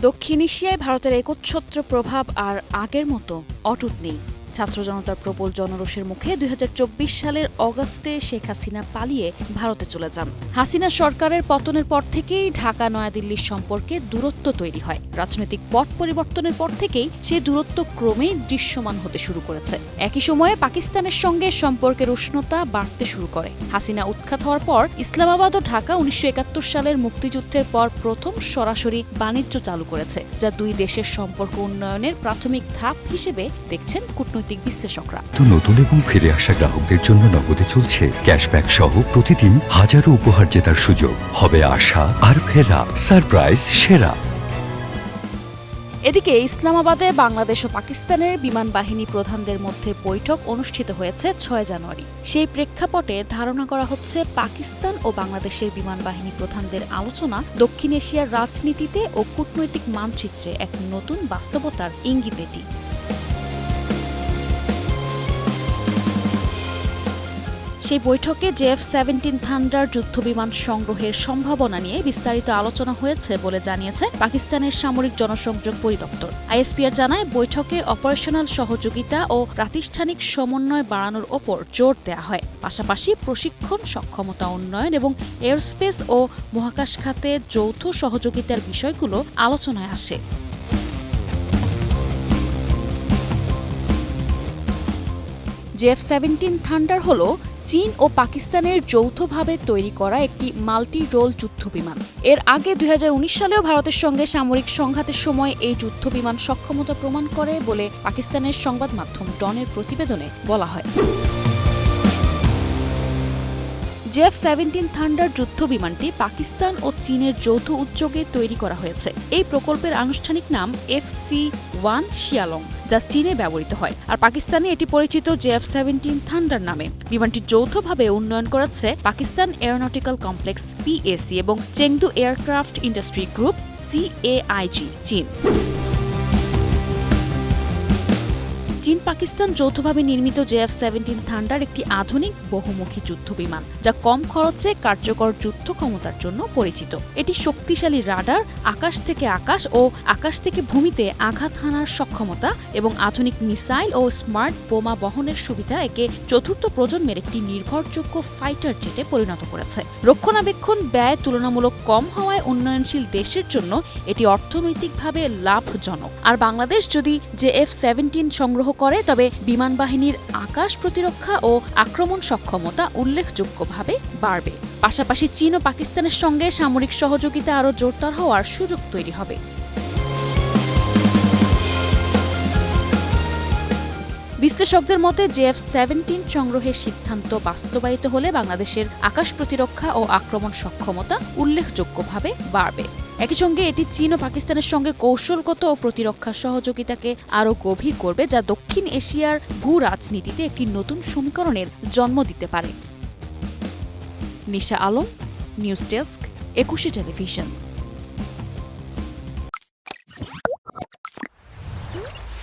দক্ষিণ এশিয়ায় ভারতের একচ্ছত্র প্রভাব আর আগের মতো অটুট নেই। ছাত্র জনতার প্রবল জনরোষের মুখে ২০২৪ সালের অগাস্টে শেখ হাসিনা পালিয়ে ভারতে চলে যান। হাসিনা সরকারের পতনের পর থেকেই ঢাকা নয়াদিল্লির সম্পর্কে দূরত্ব তৈরি হয়। রাজনৈতিক পট পরিবর্তনের পর থেকেই সেই দূরত্ব ক্রমেই দৃশ্যমান হতে শুরু করেছে। একই সময়ে পাকিস্তানের সঙ্গে সম্পর্কের উষ্ণতা বাড়তে শুরু করে। হাসিনা উৎখাত হওয়ার পর ইসলামাবাদ ও ঢাকা ১৯৭১ সালের মুক্তিযুদ্ধের পর প্রথম সরাসরি বাণিজ্য চালু করেছে, যা দুই দেশের সম্পর্ক উন্নয়নের প্রাথমিক ধাপ হিসেবে দেখছেন কূটনৈতিক বিশ্লেষকরা। তো নতুন এবং ফিরে আসা গ্রাহকদের জন্য নগদে চলছে ক্যাশব্যাক সহ প্রতিদিন হাজারো উপহার জেতার সুযোগ। হবে আশা আর ফেরা, সারপ্রাইজ সেরা। এদিকে ইসলামাবাদে বাংলাদেশ ও পাকিস্তানের বিমান বাহিনী প্রধানদের মধ্যে বৈঠক অনুষ্ঠিত হয়েছে ৬ জানুয়ারি। সেই প্রেক্ষাপটে ধারণা করা হচ্ছে পাকিস্তান ও বাংলাদেশের বিমান বাহিনী প্রধানদের আলোচনা দক্ষিণ এশিয়ার রাজনীতিতে ও কূটনৈতিক মানচিত্রে এক নতুন বাস্তবতার ইঙ্গিত এটি। সেই বৈঠকে JF-17 থান্ডার যুদ্ধবিমান সংগ্রহের সম্ভাবনা নিয়ে বিস্তারিত আলোচনা হয়েছে বলে জানিয়েছে পাকিস্তানের সামরিক জনসংযোগ পরিদপ্তর। ISPR জানায়, বৈঠকে অপারেশনাল সহযোগিতা ও প্রাতিষ্ঠানিক সমন্বয় বাড়ানোর ওপর জোর দেওয়া হয়। পাশাপাশি প্রশিক্ষণ, সক্ষমতা উন্নয়ন এবং এয়ারস্পেস ও মহাকাশ খাতে যৌথ সহযোগিতার বিষয়গুলো আলোচনায় আসে। JF-17 থান্ডার হল চীন ও পাকিস্তানের যৌথভাবে তৈরি করা একটি মাল্টি রোল যুদ্ধবিমান। এর আগে ২০১৯ সালেও ভারতের সঙ্গে সামরিক সংঘাতের সময় এই যুদ্ধবিমান সক্ষমতা প্রমাণ করে বলে পাকিস্তানের সংবাদ মাধ্যম ডনের প্রতিবেদনে বলা হয়। JF-17 থান্ডার যুদ্ধবিমানটি পাকিস্তান ও চীনের যৌথ উদ্যোগে তৈরি করা হয়েছে। এই প্রকল্পের আনুষ্ঠানিক নাম FC-1 শিয়ালং, যা চীনে ব্যবহৃত হয়, আর পাকিস্তানে এটি পরিচিত JF-17 থান্ডার নামে। বিমানটি যৌথভাবে উন্নয়ন করেছে পাকিস্তান এরোনটিক্যাল কমপ্লেক্স PAC এবং Chengdu aircraft industry group CAIG চীন। চীন পাকিস্তান যৌথভাবে নির্মিত JF-17 থান্ডার একটি আধুনিক বহুমুখী যুদ্ধবিমান, যা কম খরচে কার্যকর যুদ্ধ ক্ষমতার জন্য পরিচিত। এটি শক্তিশালী রাডার, আকাশ থেকে আকাশ ও আকাশ থেকে ভূমিতে আঘাত হানার সক্ষমতা এবং আধুনিক মিসাইল ও স্মার্ট বোমা বহনের সুবিধা একে চতুর্থ প্রজন্মের একটি নির্ভরযোগ্য ফাইটার জেটে পরিণত করেছে। রক্ষণাবেক্ষণ ব্যয় তুলনামূলক কম হওয়ায় উন্নয়নশীল দেশের জন্য এটি অর্থনৈতিকভাবে লাভজনক। আর বাংলাদেশ যদি JF-17 সংগ্রহ করে, তবে বিমান বাহিনীর আকাশ প্রতিরক্ষা ও আক্রমণ সক্ষমতা উল্লেখযোগ্যভাবে বাড়বে। পাশাপাশি চীন ও পাকিস্তানের সঙ্গে সামরিক সহযোগিতা আরও জোরদার হওয়ার সুযোগ তৈরি হবে। বিশ্লেষকদের মতে JF-17 সংগ্রহের সিদ্ধান্ত বাস্তবায়িত হলে বাংলাদেশের আকাশ প্রতিরক্ষা ও আক্রমণ সক্ষমতা উল্লেখযোগ্যভাবে বাড়বে। একই সঙ্গে এটি চীন ও পাকিস্তানের সঙ্গে কৌশলগত ও প্রতিরক্ষা সহযোগিতাকে আরও গভীর করবে, যা দক্ষিণ এশিয়ার ভূ রাজনীতিতে একটি নতুন সমীকরণের জন্ম দিতে পারে। নিশা আলম, নিউজ ডেস্ক, ২১ টেলিভিশন।